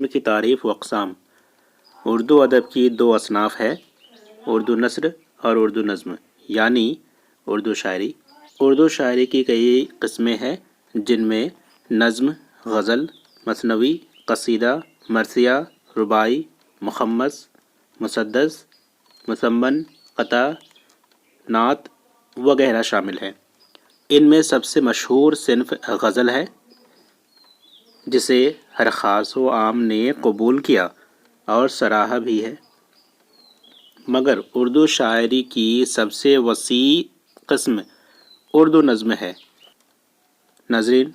کی تعریف و اقسام۔ اردو ادب کی دو اصناف ہے، اردو نثر اور اردو نظم، یعنی اردو شاعری۔ اردو شاعری کی کئی قسمیں ہیں، جن میں نظم، غزل، مثنوی، قصیدہ، مرثیہ، رباعی، مخمس، مسدس، مسمن، قطع، نعت وغیرہ شامل ہیں۔ ان میں سب سے مشہور صنف غزل ہے، جسے ہر خاص و عام نے قبول کیا اور سراہا بھی ہے۔ مگر اردو شاعری کی سب سے وسیع قسم اردو نظم ہے۔ ناظرین،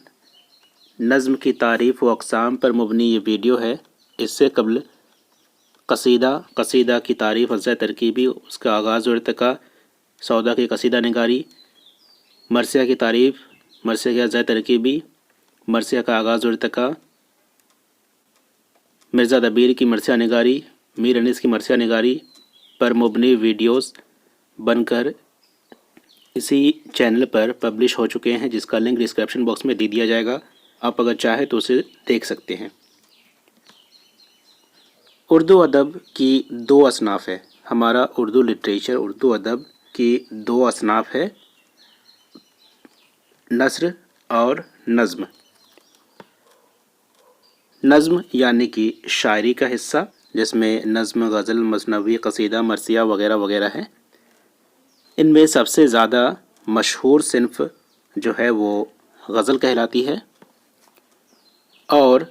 نظم کی تعریف و اقسام پر مبنی یہ ویڈیو ہے۔ اس سے قبل قصیدہ کی تعریف، اجزاء ترکیبی، اس کا آغاز و ارتقاء، سودا کی قصیدہ نگاری، مرثیہ کی تعریف، مرثیہ کی اجزاء ترکیبی، مرثیہ کا آغاز و ارتقاء، مرزا دبیر کی مرثیہ نگاری، میر انیس کی مرثیہ نگاری پر مبنی ویڈیوز بن کر اسی چینل پر پبلش ہو چکے ہیں، جس کا لنک ڈسکرپشن باکس میں دے دیا جائے گا۔ آپ اگر چاہیں تو اسے دیکھ سکتے ہیں۔ اردو ادب کی دو اصناف ہے۔ ہمارا اردو لٹریچر، اردو ادب کی دو اصناف ہے، نثر اور نظم۔ نظم یعنی کہ شاعری کا حصہ، جس میں نظم، غزل، مثنوی، قصیدہ، مرثیہ وغیرہ وغیرہ ہے۔ ان میں سب سے زیادہ مشہور صنف جو ہے وہ غزل کہلاتی ہے، اور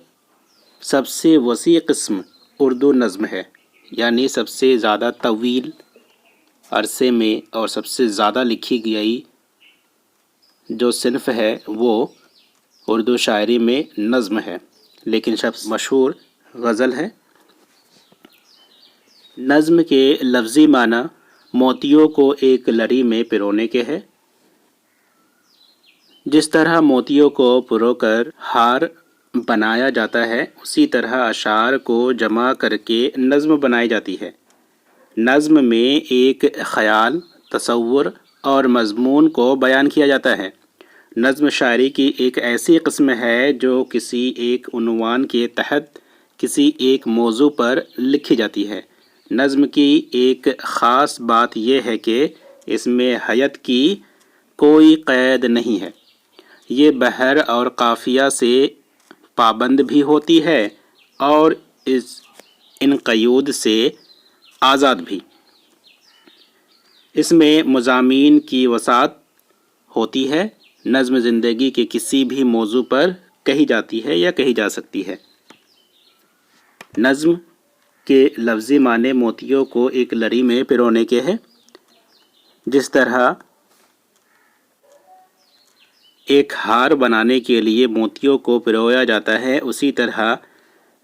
سب سے وسیع قسم اردو نظم ہے، یعنی سب سے زیادہ طویل عرصے میں اور سب سے زیادہ لکھی گئی جو صنف ہے وہ اردو شاعری میں نظم ہے، لیکن سب سے مشہور غزل ہے۔ نظم کے لفظی معنی موتیوں کو ایک لڑی میں پرونے کے ہے۔ جس طرح موتیوں کو پرو کر ہار بنایا جاتا ہے، اسی طرح اشعار کو جمع کر کے نظم بنائی جاتی ہے۔ نظم میں ایک خیال، تصور اور مضمون کو بیان کیا جاتا ہے۔ نظم شاعری کی ایک ایسی قسم ہے جو کسی ایک عنوان کے تحت کسی ایک موضوع پر لکھی جاتی ہے۔ نظم کی ایک خاص بات یہ ہے کہ اس میں حیت کی کوئی قید نہیں ہے۔ یہ بحر اور قافیہ سے پابند بھی ہوتی ہے اور ان قیود سے آزاد بھی۔ اس میں مضامین کی وسعت ہوتی ہے۔ نظم زندگی کے کسی بھی موضوع پر کہی جاتی ہے یا کہی جا سکتی ہے۔ نظم کے لفظی معنی موتیوں کو ایک لڑی میں پرونے کے ہے۔ جس طرح ایک ہار بنانے کے لیے موتیوں کو پرویا جاتا ہے، اسی طرح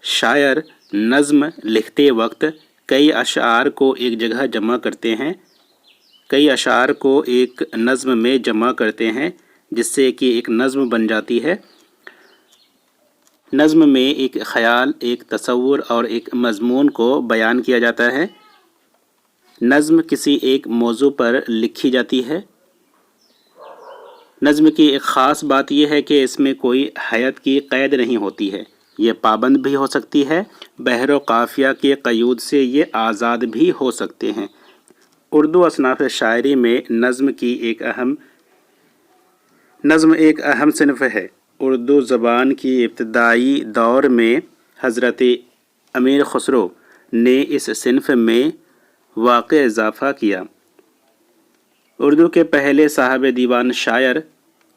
شاعر نظم لکھتے وقت کئی اشعار کو ایک جگہ جمع کرتے ہیں، کئی اشعار کو ایک نظم میں جمع کرتے ہیں، جس سے کہ ایک نظم بن جاتی ہے۔ نظم میں ایک خیال، ایک تصور اور ایک مضمون کو بیان کیا جاتا ہے۔ نظم کسی ایک موضوع پر لکھی جاتی ہے۔ نظم کی ایک خاص بات یہ ہے کہ اس میں کوئی حیت کی قید نہیں ہوتی ہے، یہ پابند بھی ہو سکتی ہے، بحر و قافیہ کے قیود سے یہ آزاد بھی ہو سکتے ہیں۔ اردو اصناف شاعری میں نظم ایک اہم صنف ہے۔ اردو زبان کی ابتدائی دور میں حضرت امیر خسرو نے اس صنف میں واقع اضافہ کیا۔ اردو کے پہلے صاحب دیوان شاعر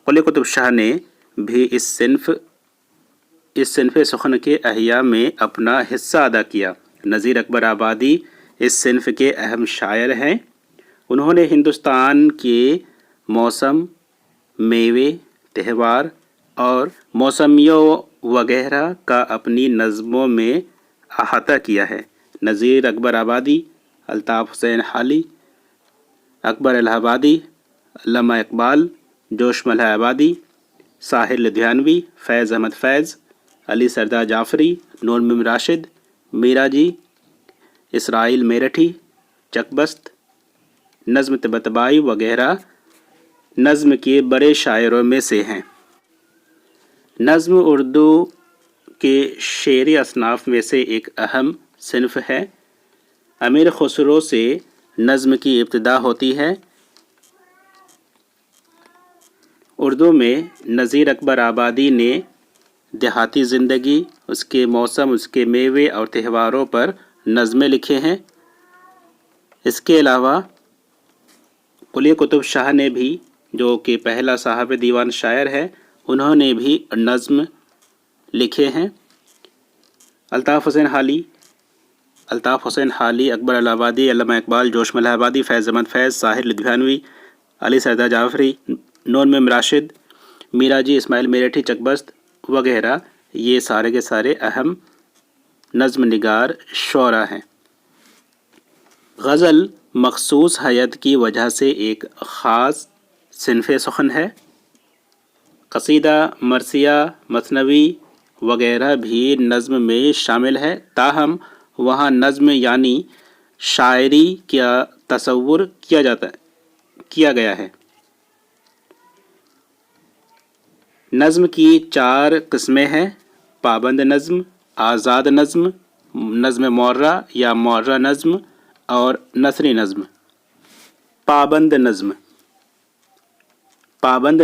قلی قطب شاہ نے بھی اس صنف سخن کے احیاء میں اپنا حصہ ادا کیا۔ نذیر اکبر آبادی اس صنف کے اہم شاعر ہیں۔ انہوں نے ہندوستان کے موسم، میوے، تہوار اور موسمیوں وغیرہ کا اپنی نظموں میں احاطہ کیا ہے۔ نذیر اکبر آبادی، الطاف حسین حالی، اکبر الہ آبادی، علامہ اقبال، جوش ملہ آبادی، ساحر لدھیانوی، فیض احمد فیض، علی سردار جعفری، نور میم راشد، میرا جی، اسرائیل میرٹھی، چک بست، نظم طباطبائی وغیرہ نظم کے بڑے شاعروں میں سے ہیں۔ نظم اردو کے شعری اصناف میں سے ایک اہم صنف ہے۔ امیر خسرو سے نظم کی ابتدا ہوتی ہے۔ اردو میں نذیر اکبر آبادی نے دیہاتی زندگی، اس کے موسم، اس کے میوے اور تہواروں پر نظمیں لکھے ہیں۔ اس کے علاوہ قلی قطب شاہ نے بھی، جو کہ پہلا صاحب دیوان شاعر ہے، انہوں نے بھی نظم لکھے ہیں۔ الطاف حسین حالی، اکبر الہ آبادی، علامہ اقبال، جوشم الہ آبادی، فیض احمد فیض، ساحر لدھیانوی، علی سردار جعفری، نور میم راشد، میرا جی اسماعیل میرٹھی چکبست وغیرہ، یہ سارے کے سارے اہم نظم نگار شعراء ہیں۔ غزل مخصوص حیت کی وجہ سے ایک خاص صنف سخن ہے۔ قصیدہ، مرثیہ، مثنوی وغیرہ بھی نظم میں شامل ہے، تاہم وہاں نظم یعنی شاعری کا تصور کیا گیا ہے۔ نظم کی 4 قسمیں ہیں: پابند نظم، آزاد نظم، نظم معرہ یا معرہ نظم اور نثری نظم۔ پابند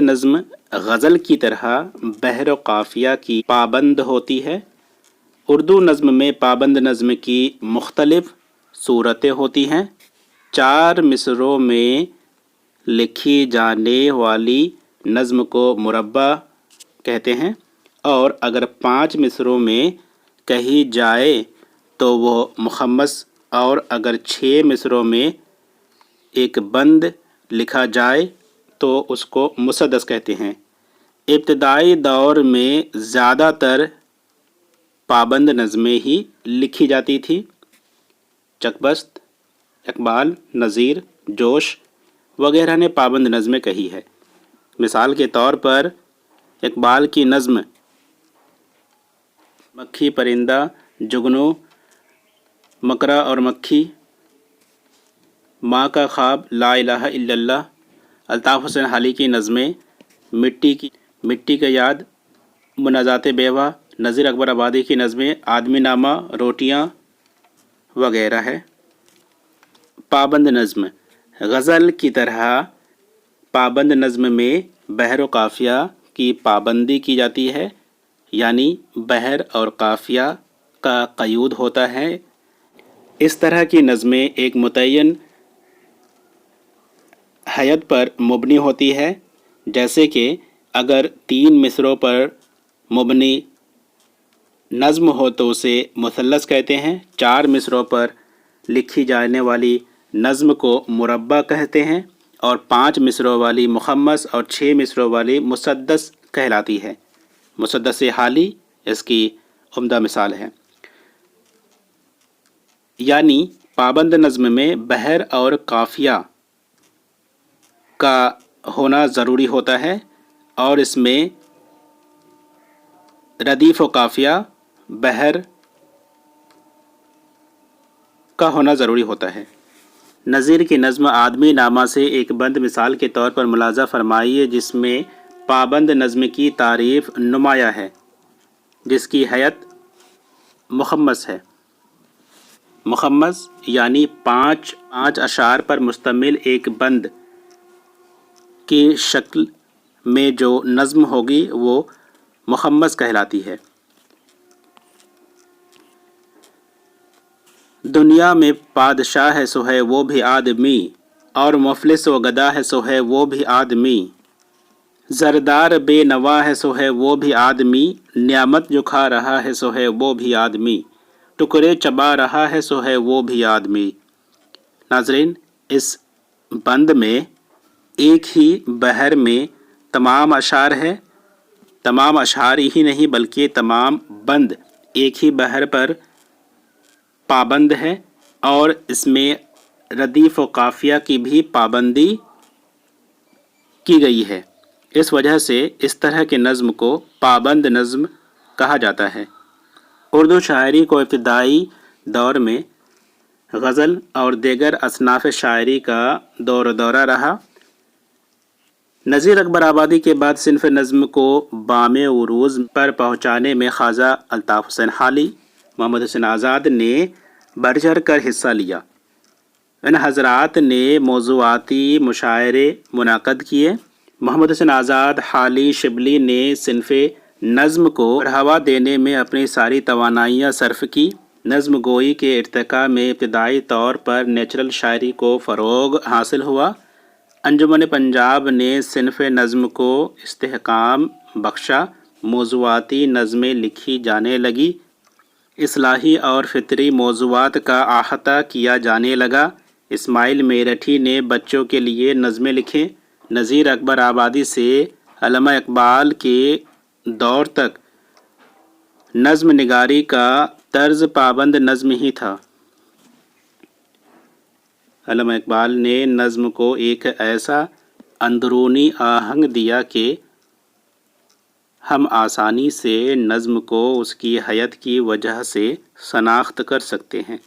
نظم غزل کی طرح بحر و قافیہ کی پابند ہوتی ہے۔ اردو نظم میں پابند نظم کی مختلف صورتیں ہوتی ہیں۔ 4 مصرعوں میں لکھی جانے والی نظم کو مربع کہتے ہیں، اور اگر 5 مصرعوں میں کہی جائے تو وہ مخمس، اور اگر 6 مصرعوں میں ایک بند لکھا جائے تو اس کو مسدس کہتے ہیں۔ ابتدائی دور میں زیادہ تر پابند نظمیں ہی لکھی جاتی تھی۔ چکبست، اقبال، نذیر، جوش وغیرہ نے پابند نظمیں کہی ہے۔ مثال کے طور پر اقبال کی نظم مکھی پرندہ، جگنو، مکرا اور مکھی، ماں کا خواب، لا الہ الا اللہ۔ الطاف حسین حالی کی نظمیں مٹی کی یاد، مناجات بیوہ، نذیر اکبر آبادی کی نظمیں آدمی نامہ، روٹیاں وغیرہ ہے۔ پابند نظم غزل کی طرح پابند نظم میں بحر و قافیہ کی پابندی کی جاتی ہے، یعنی بحر اور قافیہ کا قیود ہوتا ہے۔ اس طرح کی نظمیں ایک متعین حیت پر مبنی ہوتی ہے، جیسے کہ اگر 3 مصرعوں پر مبنی نظم ہو تو اسے مثلث کہتے ہیں۔ 4 مصرعوں پر لکھی جانے والی نظم کو مربع کہتے ہیں، اور 5 مصرعوں والی مخمس اور 6 مصرعوں والی مسدس کہلاتی ہے۔ مسدس حالی اس کی عمدہ مثال ہے۔ یعنی پابند نظم میں بحر اور قافیہ کا ہونا ضروری ہوتا ہے، اور اس میں ردیف و قافیہ بحر کا ہونا ضروری ہوتا ہے۔ نذیر کی نظم آدمی نامہ سے ایک بند مثال کے طور پر ملاحظہ فرمائیے، جس میں پابند نظم کی تعریف نمایاں ہے، جس کی حیت مخمس ہے۔ مخمس یعنی 5 اشعار پر مشتمل ایک بند کی شکل میں جو نظم ہوگی وہ مخمس کہلاتی ہے۔ دنیا میں بادشاہ ہے سو ہے وہ بھی آدمی، اور مفلس و گدا ہے سو ہے وہ بھی آدمی، زردار بے نوا ہے سو ہے وہ بھی آدمی، نعمت جو کھا رہا ہے سو ہے وہ بھی آدمی، ٹکڑے چبا رہا ہے سو ہے وہ بھی آدمی۔ ناظرین، اس بند میں ایک ہی بحر میں تمام اشعار ہے، تمام اشعار ہی نہیں بلکہ تمام بند ایک ہی بحر پر پابند ہے، اور اس میں ردیف و قافیہ کی بھی پابندی کی گئی ہے۔ اس وجہ سے اس طرح کے نظم کو پابند نظم کہا جاتا ہے۔ اردو شاعری کو ابتدائی دور میں غزل اور دیگر اصناف شاعری کا دور و دورہ رہا۔ نذیر اکبر آبادی کے بعد صنف نظم کو بام عروج پر پہنچانے میں خواجہ الطاف حسین حالی، محمد حسین آزاد نے بڑھ چڑھ کر حصہ لیا۔ ان حضرات نے موضوعاتی مشاعرے منعقد کیے۔ محمد حسین آزاد، حالی، شبلی نے صنف نظم کو بڑھاوا دینے میں اپنی ساری توانائیاں صرف کی۔ نظم گوئی کے ارتقاء میں ابتدائی طور پر نیچرل شاعری کو فروغ حاصل ہوا۔ انجمن پنجاب نے صنف نظم کو استحکام بخشا، موضوعاتی نظمیں لکھی جانے لگی، اصلاحی اور فطری موضوعات کا احاطہ کیا جانے لگا۔ اسماعیل میرٹھی نے بچوں کے لیے نظمیں لکھیں۔ نذیر اکبر آبادی سے علامہ اقبال کے دور تک نظم نگاری کا طرز پابند نظم ہی تھا۔ علامہ اقبال نے نظم کو ایک ایسا اندرونی آہنگ دیا کہ ہم آسانی سے نظم کو اس کی حیت کی وجہ سے شناخت کر سکتے ہیں۔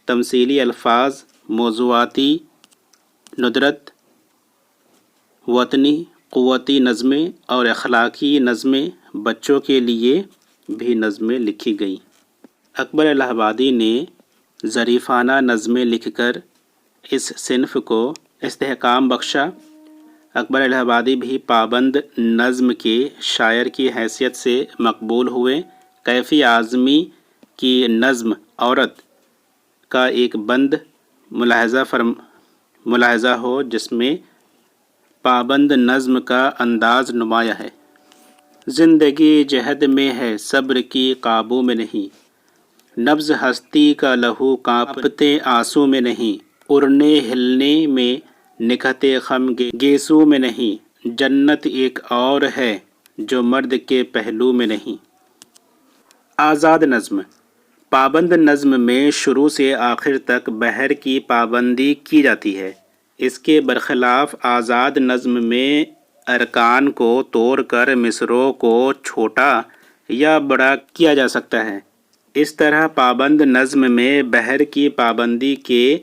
تمثیلی الفاظ، موضوعاتی ندرت، وطنی قوتی نظمیں اور اخلاقی نظمیں، بچوں کے لیے بھی نظمیں لکھی گئیں۔ اکبر الہ آبادی نے ظریفانہ نظمیں لکھ کر اس صنف کو استحکام بخشا۔ اکبر الہ آبادی بھی پابند نظم کے شاعر کی حیثیت سے مقبول ہوئے۔ کیفی اعظمی کی نظم عورت کا ایک بند ملاحظہ ہو جس میں پابند نظم کا انداز نمایاں ہے۔ زندگی جہد میں ہے صبر کی قابو میں نہیں، نبض ہستی کا لہو کانپتے آنسو میں نہیں، اڑنے ہلنے میں نکہتے خم گیسو میں نہیں، جنت ایک اور ہے جو مرد کے پہلو میں نہیں۔ آزاد نظم۔ پابند نظم میں شروع سے آخر تک بحر کی پابندی کی جاتی ہے۔ اس کے برخلاف آزاد نظم میں ارکان کو توڑ کر مصرعوں کو چھوٹا یا بڑا کیا جا سکتا ہے۔ اس طرح پابند نظم میں بحر کی پابندی کے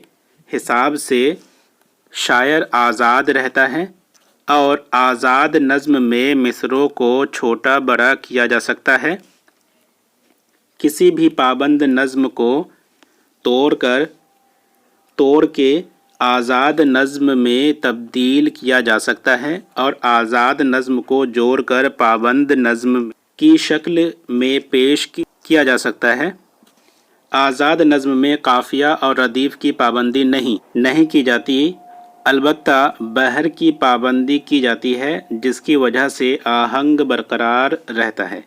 حساب سے شاعر آزاد رہتا ہے، اور آزاد نظم میں مصرعوں کو چھوٹا بڑا کیا جا سکتا ہے۔ کسی بھی پابند نظم کو توڑ کے آزاد نظم میں تبدیل کیا جا سکتا ہے، اور آزاد نظم کو جوڑ کر پابند نظم کی شکل میں پیش کیا جا سکتا ہے۔ آزاد نظم میں قافیہ اور ردیف کی پابندی نہیں کی جاتی، البتہ بحر کی پابندی کی جاتی ہے، جس کی وجہ سے آہنگ برقرار رہتا ہے۔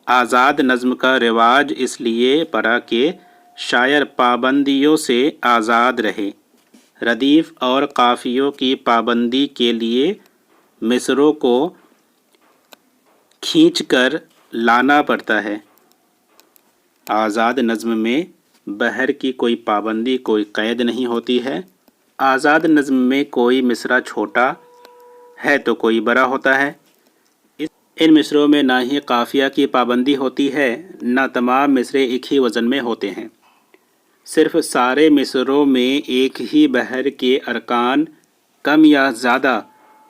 آزاد نظم کا رواج اس لیے پڑا کہ شاعر پابندیوں سے آزاد رہے۔ ردیف اور قافیوں کی پابندی کے لیے مصرعوں کو کھینچ کر لانا پڑتا ہے۔ آزاد نظم میں بحر کی کوئی پابندی، کوئی قید نہیں ہوتی ہے۔ آزاد نظم میں کوئی مصرع چھوٹا ہے تو کوئی بڑا ہوتا ہے۔ ان مصرعوں میں نہ ہی قافیہ کی پابندی ہوتی ہے، نہ تمام مصرعے ایک ہی وزن میں ہوتے ہیں۔ صرف سارے مصرعوں میں ایک ہی بحر کے ارکان کم یا زیادہ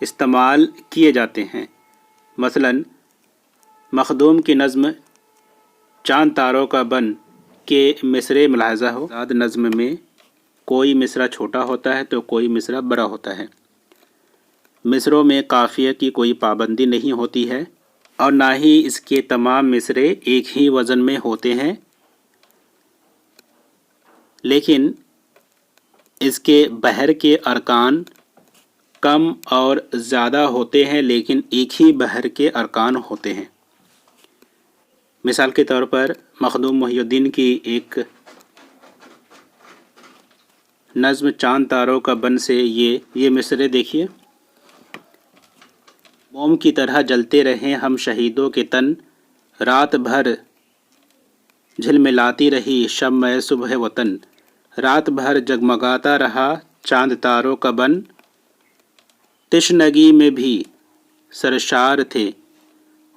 استعمال کیے جاتے ہیں۔ مثلاً مخدوم کی نظم چاند تاروں کا بن کے مصرعے ملاحظہ ہو۔ آزاد نظم میں کوئی مصرع چھوٹا ہوتا ہے تو کوئی مصرع بڑا ہوتا ہے۔ مصرعوں میں قافیہ کی کوئی پابندی نہیں ہوتی ہے، اور نہ ہی اس کے تمام مصرعے ایک ہی وزن میں ہوتے ہیں، لیکن اس کے بحر کے ارکان کم اور زیادہ ہوتے ہیں، لیکن ایک ہی بحر کے ارکان ہوتے ہیں۔ مثال کے طور پر مخدوم محی الدین کی ایک نظم چاند تاروں کا بن سے یہ مصرعے دیکھیے۔ موم کی طرح جلتے رہیں ہم شہیدوں کے تن، رات بھر جھلملاتی رہی شمع صبح وطن، رات بھر جگمگاتا رہا چاند تاروں کا بن، تشنگی میں بھی سرشار تھے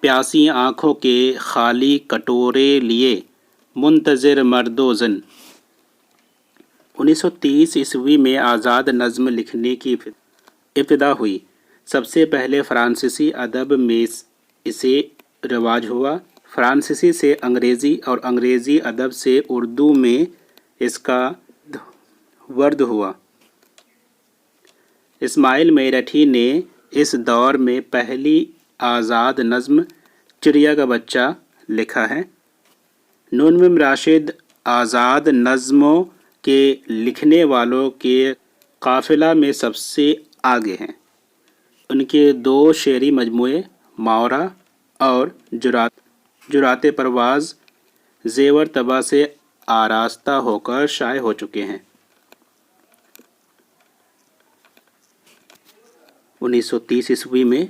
پیاسی آنکھوں کے خالی کٹورے لیے منتظر مرد و زن۔ 1930 عیسوی میں آزاد نظم لکھنے کی ابتدا ہوئی۔ سب سے پہلے فرانسیسی ادب میں اسے رواج ہوا، فرانسیسی سے انگریزی اور انگریزی ادب سے اردو میں اس کا ورد ہوا۔ اسماعیل میرٹھی نے اس دور میں پہلی آزاد نظم چڑیا کا بچہ لکھا ہے۔ نون م راشد آزاد نظموں کے لکھنے والوں کے قافلہ میں سب سے آگے ہیں۔ ان کے 2 شعری مجموعے ماورا اور جرات پرواز زیور طبع سے آراستہ ہو کر شائع ہو چکے ہیں۔ 1930 عیسوی میں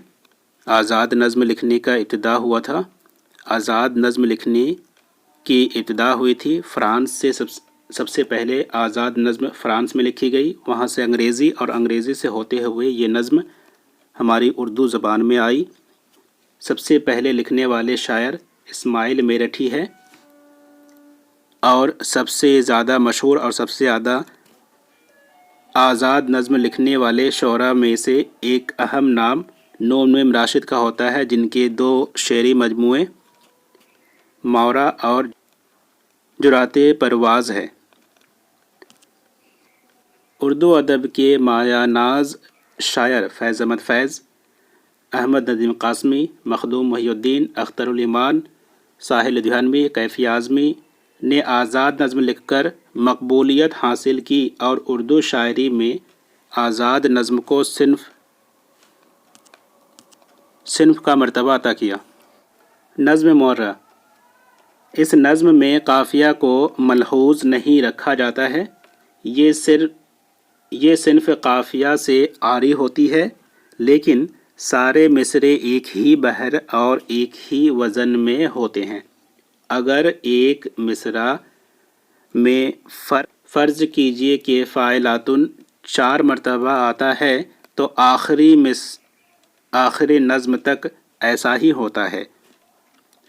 آزاد نظم لکھنے کا ابتدا ہوا تھا۔ آزاد نظم لکھنے کی ابتدا ہوئی تھی فرانس سے، سب سے پہلے آزاد نظم فرانس میں لکھی گئی، وہاں سے انگریزی اور انگریزی سے ہوتے ہوئے یہ نظم ہماری اردو زبان میں آئی۔ سب سے پہلے لکھنے والے شاعر اسماعیل میرٹھی ہے، اور سب سے زیادہ مشہور اور سب سے زیادہ آزاد نظم لکھنے والے شعراء میں سے ایک اہم نام نون م راشد کا ہوتا ہے، جن کے 2 شعری مجموعے ماورا اور جرات پرواز ہے۔ اردو ادب کے مایہ ناز شاعر فیض احمد فیض، احمد ندیم قاسمی، مخدوم محی الدین، اختر الایمان، ساحل لدھیانوی، کیفی اعظمی نے آزاد نظم لکھ کر مقبولیت حاصل کی اور اردو شاعری میں آزاد نظم کو صنف کا مرتبہ عطا کیا۔ نظم معرہ، اس نظم میں قافیہ کو ملحوظ نہیں رکھا جاتا ہے، یہ صنف قافیہ سے عاری ہوتی ہے، لیکن سارے مصرے ایک ہی بحر اور ایک ہی وزن میں ہوتے ہیں۔ اگر ایک مصرع میں فرض کیجیے کہ فاعلاتن 4 مرتبہ آتا ہے تو آخری نظم تک ایسا ہی ہوتا ہے۔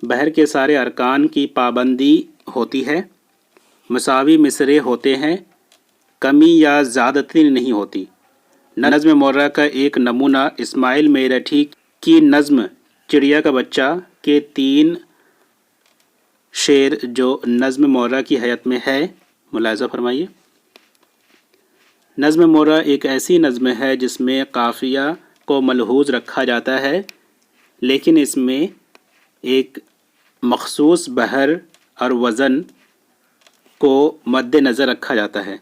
بحر کے سارے ارکان کی پابندی ہوتی ہے، مساوی مصرے ہوتے ہیں، کمی یا زیادتی نہیں ہوتی۔ نظم معرہ کا ایک نمونہ اسماعیل میرٹھی کی نظم چڑیا کا بچہ کے 3 شعر جو نظم معرہ کی حیت میں ہے، ملاحظہ فرمائیے۔ نظم معرہ ایک ایسی نظم ہے جس میں قافیہ کو ملحوظ رکھا جاتا ہے، لیکن اس میں ایک مخصوص بحر اور وزن کو مد نظر رکھا جاتا ہے۔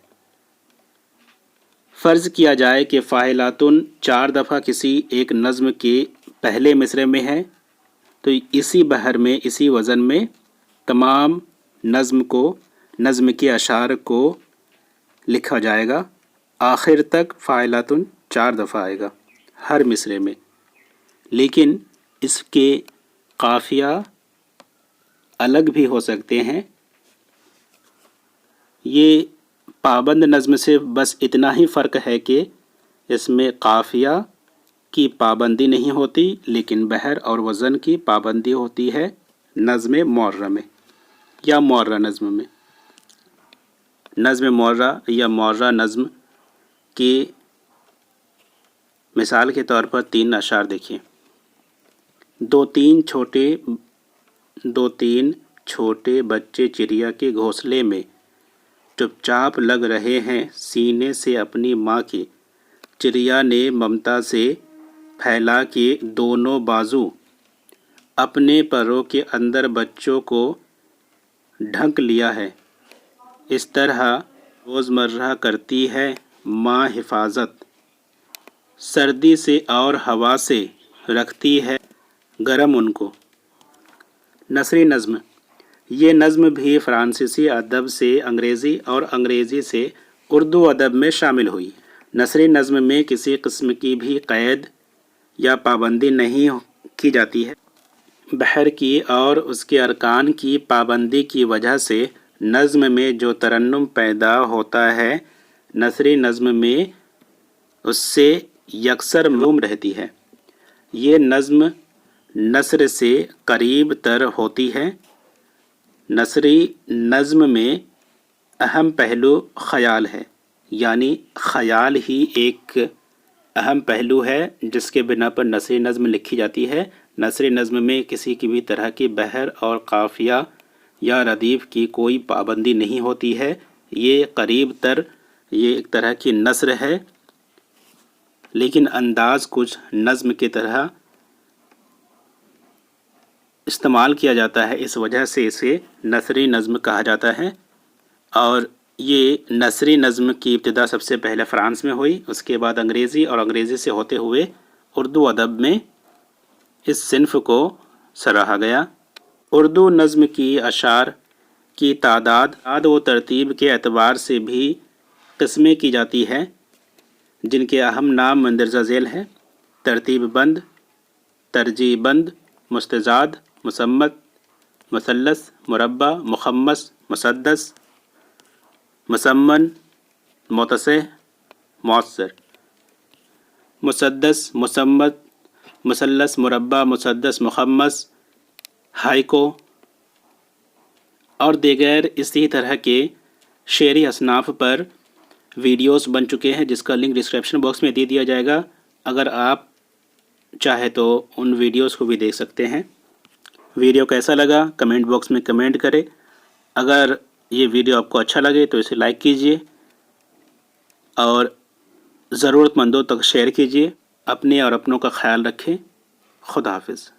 فرض کیا جائے کہ فاعلاتن 4 دفعہ کسی ایک نظم کے پہلے مصرے میں ہے، تو اسی بحر میں، اسی وزن میں تمام نظم کے اشعار کو لکھا جائے گا۔ آخر تک فاعلاتن 4 دفعہ آئے گا ہر مصرے میں، لیکن اس کے قافیہ الگ بھی ہو سکتے ہیں۔ یہ پابند نظم سے بس اتنا ہی فرق ہے کہ اس میں قافیہ کی پابندی نہیں ہوتی، لیکن بحر اور وزن کی پابندی ہوتی ہے نظم معرہ میں یا معرہ نظم میں۔ نظم معرہ یا معرہ نظم کی مثال کے طور پر 3 اشعار دیکھیے۔ 2-3 چھوٹے بچے چڑیا کے گھونسلے میں چپ چاپ لگ رہے ہیں سینے سے اپنی ماں کے، چڑیا نے ممتا سے پھیلا کے دونوں بازو، اپنے پروں کے اندر بچوں کو ڈھک لیا ہے۔ اس طرح روزمرہ کرتی ہے ماں حفاظت، سردی سے اور ہوا سے رکھتی ہے گرم ان کو۔ نثری نظم، یہ نظم بھی فرانسیسی ادب سے انگریزی اور انگریزی سے اردو ادب میں شامل ہوئی۔ نثری نظم میں کسی قسم کی بھی قید یا پابندی نہیں کی جاتی ہے۔ بحر کی اور اس کے ارکان کی پابندی کی وجہ سے نظم میں جو ترنم پیدا ہوتا ہے، نثری نظم میں اس سے یکسر معلوم رہتی ہے۔ یہ نظم نثر سے قریب تر ہوتی ہے۔ نثری نظم میں اہم پہلو خیال ہے، یعنی خیال ہی ایک اہم پہلو ہے جس کے بنا پر نثری نظم لکھی جاتی ہے۔ نثری نظم میں کسی کی بھی طرح کی بحر اور قافیہ یا ردیف کی کوئی پابندی نہیں ہوتی ہے۔ یہ قریب تر یہ ایک طرح کی نثر ہے، لیکن انداز کچھ نظم کی طرح استعمال کیا جاتا ہے، اس وجہ سے اسے نثری نظم کہا جاتا ہے۔ اور یہ نثری نظم کی ابتدا سب سے پہلے فرانس میں ہوئی، اس کے بعد انگریزی، اور انگریزی سے ہوتے ہوئے اردو ادب میں اس صنف کو سراہا گیا۔ اردو نظم کی اشعار کی تعداد و ترتیب کے اعتبار سے بھی قسمیں کی جاتی ہے، جن کے اہم نام مندرجہ ذیل ہیں: ترتیب بند، ترجیع بند، مستزاد، مصمت، مثلث، مربع، مخمس، مسدس، مسمن، متصح، معصر۔ مسدس، مصمت، مثلث، مربع، مسدس، مخمس، ہائیکو اور دیگر اسی طرح کے شعری اصناف پر ویڈیوز بن چکے ہیں، جس کا لنک ڈسکرپشن باکس میں دے دیا جائے گا۔ اگر آپ چاہے تو ان ویڈیوز کو بھی دیکھ سکتے ہیں۔ ویڈیو کیسا لگا کمنٹ باکس میں کمنٹ کریں۔ اگر یہ ویڈیو آپ کو اچھا لگے تو اسے لائک کیجئے اور ضرورت مندوں تک شیئر کیجئے۔ اپنے اور اپنوں کا خیال رکھیں۔ خدا حافظ۔